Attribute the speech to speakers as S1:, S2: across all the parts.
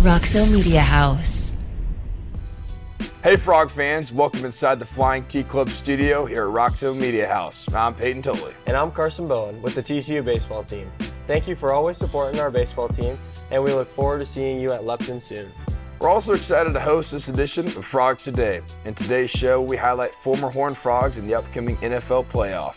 S1: Roxo Media House.
S2: Hey Frog fans, welcome inside the Flying T Club studio here at Roxo Media House. I'm Payton Tolle.
S3: And I'm Kason Bowen with the TCU baseball team. Thank you for always supporting our baseball team, and we look forward to seeing you at Lupton soon.
S2: We're also excited to host this edition of Frogs Today. In today's show, we highlight former Horned Frogs in the upcoming NFL playoff.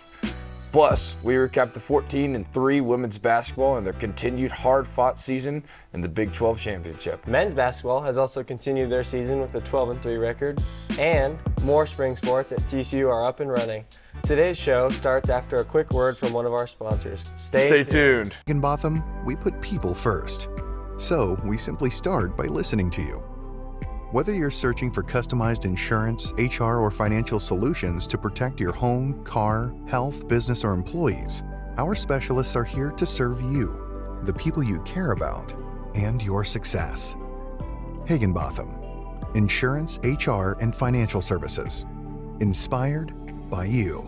S2: Plus, we recap the 14-3 women's basketball and their continued hard-fought season in the Big 12 Championship.
S3: Men's basketball has also continued their season with a 12-3 record, and more spring sports at TCU are up and running. Today's show starts after a quick word from one of our sponsors. Stay tuned.
S4: In Botham, we put people first. So we simply start by listening to you. Whether you're searching for customized insurance, HR, or financial solutions to protect your home, car, health, business, or employees, our specialists are here to serve you, the people you care about, and your success. Higginbotham, insurance, HR, and financial services. Inspired by you.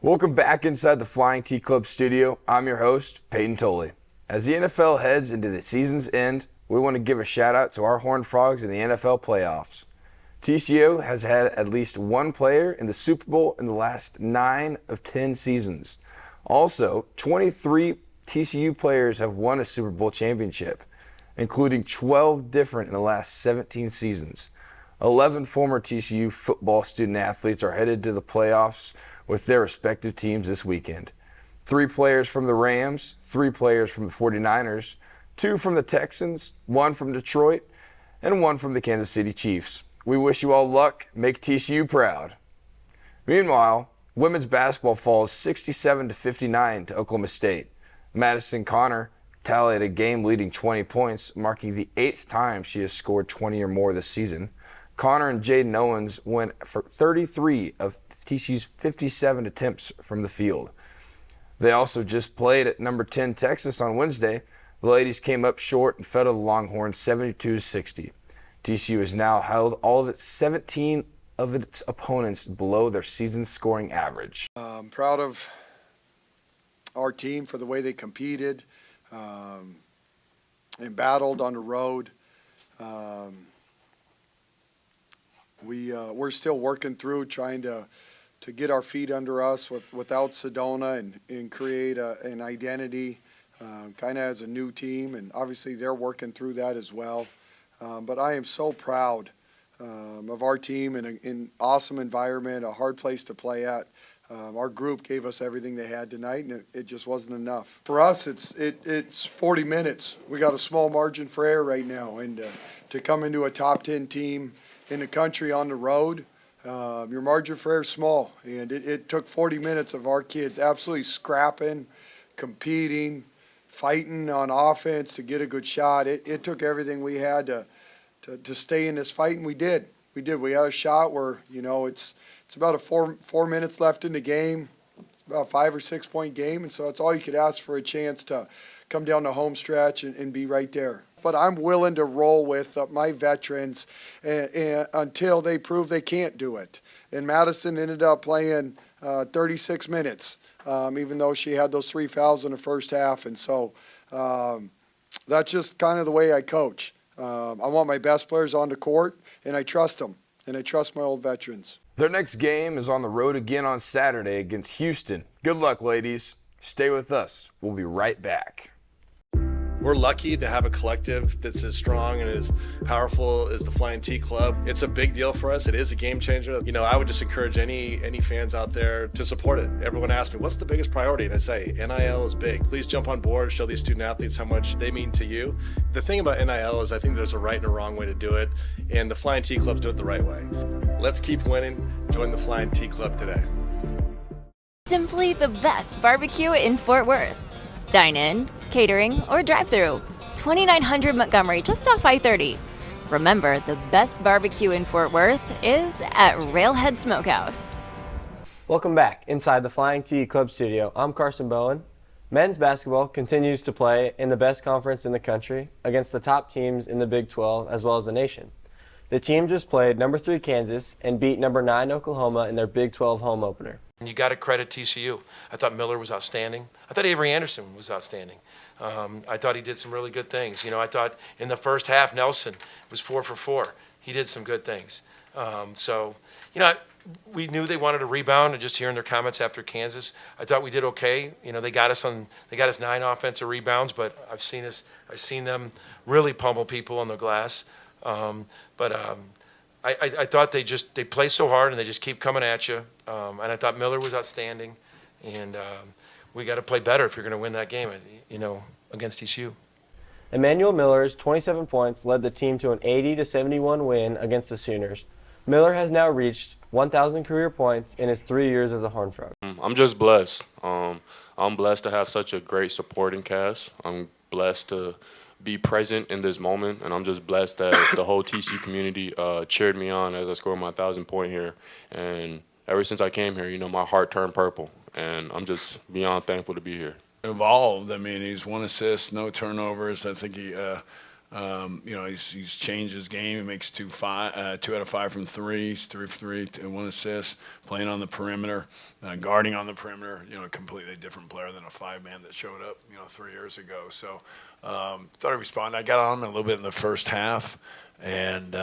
S2: Welcome back inside the Flying T Club studio. I'm your host, Payton Tolle. As the NFL heads into the season's end, we want to give a shout out to our Horned Frogs in the NFL playoffs. TCU has had at least one player in the Super Bowl in the last 9 of 10 seasons. Also, 23 TCU players have won a Super Bowl championship, including 12 different in the last 17 seasons. 11 former TCU football student athletes are headed to the playoffs with their respective teams this weekend. 3 players from the Rams, 3 players from the 49ers, 2 from the Texans, 1 from Detroit, and 1 from the Kansas City Chiefs. We wish you all luck. Make TCU proud. Meanwhile, women's basketball falls 67-59 to Oklahoma State. Madison Connor tallied a game-leading 20 points, marking the 8th time she has scored 20 or more this season. Connor and Jaden Owens went for 33 of TCU's 57 attempts from the field. They also just played at number 10 Texas on Wednesday. The ladies came up short and fell to the Longhorns 72-60. TCU has now held all of its 17 of its opponents below their season scoring average.
S5: I'm proud of our team for the way they competed and battled on the road. We're still working through trying to get our feet under us without Sedona and create an identity kind of as a new team. And obviously they're working through that as well. But I am so proud of our team in an awesome environment, a hard place to play at. Our group gave us everything they had tonight, and it just wasn't enough. For us, it's 40 minutes. We got a small margin for error right now. And to come into a top 10 team in the country on the road, your margin for error is small, and it took 40 minutes of our kids absolutely scrapping, competing, fighting on offense to get a good shot. It took everything we had to stay in this fight, and we did. We had a shot where, it's about 4 minutes left in the game, about a 5 or 6 point game, and so it's all you could ask for a chance to come down the home stretch and be right there. But I'm willing to roll with my veterans until they prove they can't do it. And Madison ended up playing 36 minutes, even though she had those 3 fouls in the first half. And so that's just kind of the way I coach. I want my best players on the court, and I trust them, and I trust my old veterans.
S2: Their next game is on the road again on Saturday against Houston. Good luck, ladies. Stay with us. We'll be right back.
S6: We're lucky to have a collective that's as strong and as powerful as the Flying T Club. It's a big deal for us. It is a game changer. I would just encourage any fans out there to support it. Everyone asks me, what's the biggest priority? And I say, NIL is big. Please jump on board, show these student athletes how much they mean to you. The thing about NIL is I think there's a right and a wrong way to do it, and the Flying T Club's do it the right way. Let's keep winning. Join the Flying T Club today.
S1: Simply the best barbecue in Fort Worth. Dine in, catering, or drive-through. 2900 Montgomery, just off I-30. Remember, the best barbecue in Fort Worth is at Railhead Smokehouse.
S3: Welcome back inside the Flying T Club studio. I'm Kason Bowen. Men's basketball continues to play in the best conference in the country against the top teams in the Big 12 as well as the nation. The team just played number 3 Kansas and beat number 9 Oklahoma in their Big 12 home opener.
S7: And you got to credit TCU. I thought Miller was outstanding. I thought Avery Anderson was outstanding. I thought he did some really good things. I thought in the first half, Nelson was 4 for 4. He did some good things. We knew they wanted to rebound, and just hearing their comments after Kansas, I thought we did okay. They got us 9 offensive rebounds, but I've seen them really pummel people on the glass. I thought they play so hard and they just keep coming at you. And I thought Miller was outstanding, and we got to play better if you're going to win that game, against TCU.
S3: Emmanuel Miller's 27 points led the team to an 80-71 win against the Sooners. Miller has now reached 1,000 career points in his 3 years as a Horned Frog.
S8: I'm just blessed. I'm blessed to have such a great supporting cast. I'm blessed to be present in this moment, and I'm just blessed that the whole TCU community cheered me on as I scored my 1,000 point here. And ever since I came here, my heart turned purple, and I'm just beyond thankful to be here.
S9: Evolved. I mean, he's 1 assist, no turnovers. I think he, he's changed his game. He makes 2 out of 5 from 3. He's 3 for 3, 1 assist, playing on the perimeter, guarding on the perimeter. A completely different player than a 5-man that showed up, 3 years ago. So, thought he responded. I got on him a little bit in the first half, and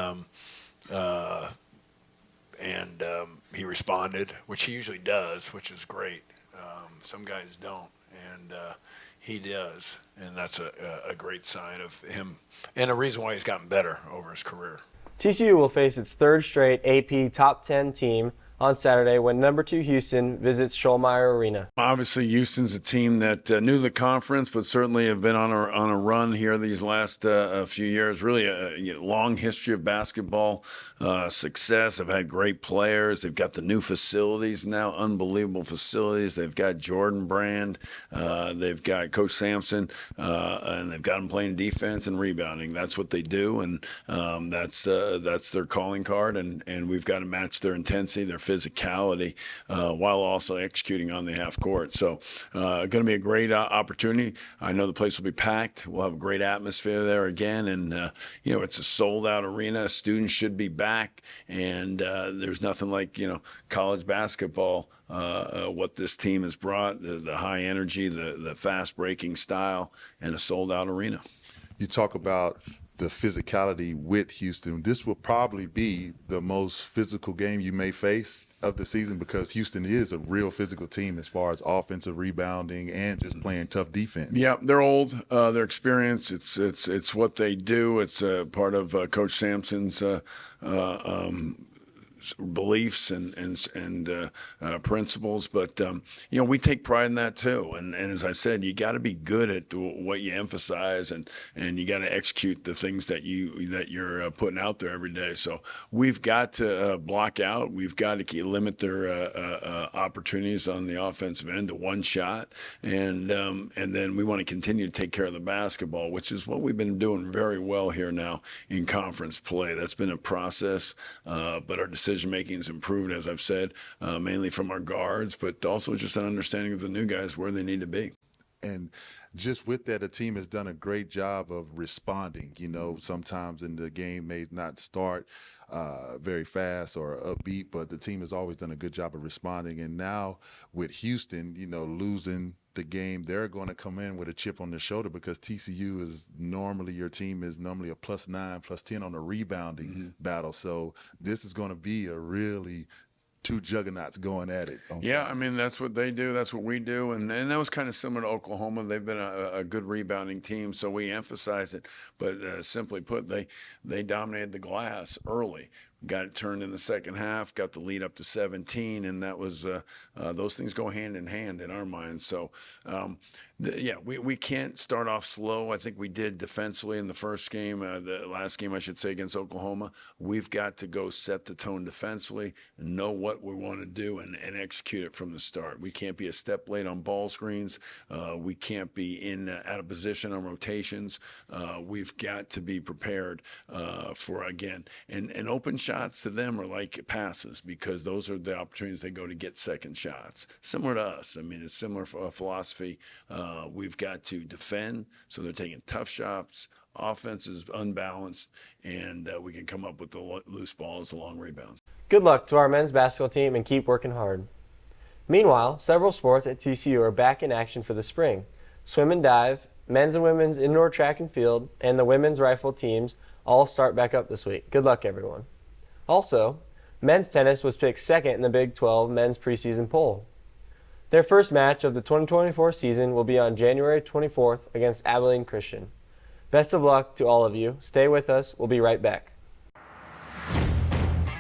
S9: he responded, which he usually does, which is great. Some guys don't. And he does, and that's a great sign of him and a reason why he's gotten better over his career.
S3: TCU will face its 3rd straight AP Top 10 team on Saturday when number 2 Houston visits Schollmeyer Arena.
S9: Obviously, Houston's a team that knew the conference, but certainly have been on a run here these last few years. Really a long history of basketball success. Have had great players. They've got the new facilities now, unbelievable facilities. They've got Jordan Brand. They've got Coach Sampson, and they've got them playing defense and rebounding. That's what they do, and that's their calling card. And we've got to match their intensity, their physicality, while also executing on the half court. So going to be a great opportunity. I know the place will be packed. We'll have a great atmosphere there again. And, it's a sold-out arena. Students should be back. And there's nothing like, college basketball, what this team has brought, the high energy, the fast-breaking style, and a sold-out arena.
S10: You talk about the physicality with Houston. This will probably be the most physical game you may face of the season because Houston is a real physical team as far as offensive rebounding and just playing tough defense.
S9: Yeah, they're old. They're experienced. It's what they do. It's part of Coach Sampson's beliefs and principles, but we take pride in that too. And as I said, you got to be good at what you emphasize, and you got to execute the things that you're putting out there every day. So we've got to block out. We've got to limit their opportunities on the offensive end to 1 shot, and then we want to continue to take care of the basketball, which is what we've been doing very well here now in conference play. That's been a process, but our decision making has improved, as I've said, mainly from our guards, but also just an understanding of the new guys where they need to be.
S10: And just with that, the team has done a great job of responding. Sometimes in the game may not start very fast or upbeat, but the team has always done a good job of responding. And now with Houston, losing the game, they're going to come in with a chip on their shoulder because TCU your team is normally a +9, +10 on the rebounding battle. So this is going to be a really 2 juggernauts going at it.
S9: Yeah, I mean, that's what they do. That's what we do. And that was kind of similar to Oklahoma. They've been a good rebounding team, so we emphasize it. But simply put, they dominated the glass early. Got it turned in the second half, got the lead up to 17, and that was those things go hand in hand in our minds. So, we can't start off slow. I think we did defensively in the first game, the last game, I should say, against Oklahoma. We've got to go set the tone defensively and know what we want to do and execute it from the start. We can't be a step late on ball screens. We can't be out of position on rotations. We've got to be prepared for, again, and open shots to them are like passes because those are the opportunities they go to get second shots. Similar to us. I mean, it's similar philosophy. We've got to defend, so they're taking tough shots. Offense is unbalanced, and we can come up with the loose balls, the long rebounds.
S3: Good luck to our men's basketball team and keep working hard. Meanwhile, several sports at TCU are back in action for the spring. Swim and dive, men's and women's indoor track and field, and the women's rifle teams all start back up this week. Good luck, everyone. Also, men's tennis was picked second in the Big 12 men's preseason poll. Their first match of the 2024 season will be on January 24th against Abilene Christian. Best of luck to all of you. Stay with us. We'll be right back.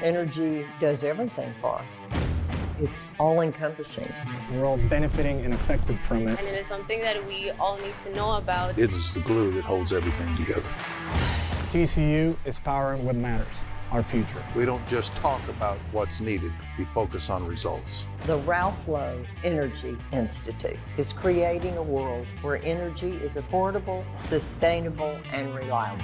S11: Energy does everything for us. It's all-encompassing.
S12: We're all benefiting and affected from it.
S13: And it is something that we all need to know about.
S14: It is the glue that holds everything together.
S12: TCU is powering what matters, our future.
S14: We don't just talk about what's needed, we focus on results.
S11: The Ralph Lowe Energy Institute is creating a world where energy is affordable, sustainable, and reliable.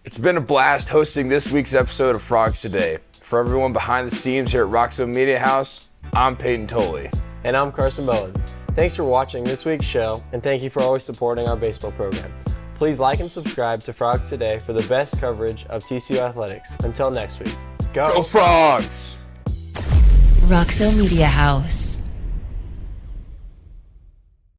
S2: It's been a blast hosting this week's episode of Frogs Today. For everyone behind the scenes here at Roxo Media House, I'm Payton Tolle.
S3: And I'm Kason Bowen. Thanks for watching this week's show, and thank you for always supporting our baseball program. Please like and subscribe to Frogs Today for the best coverage of TCU athletics. Until next week,
S2: Go Frogs!
S1: Roxo Media House.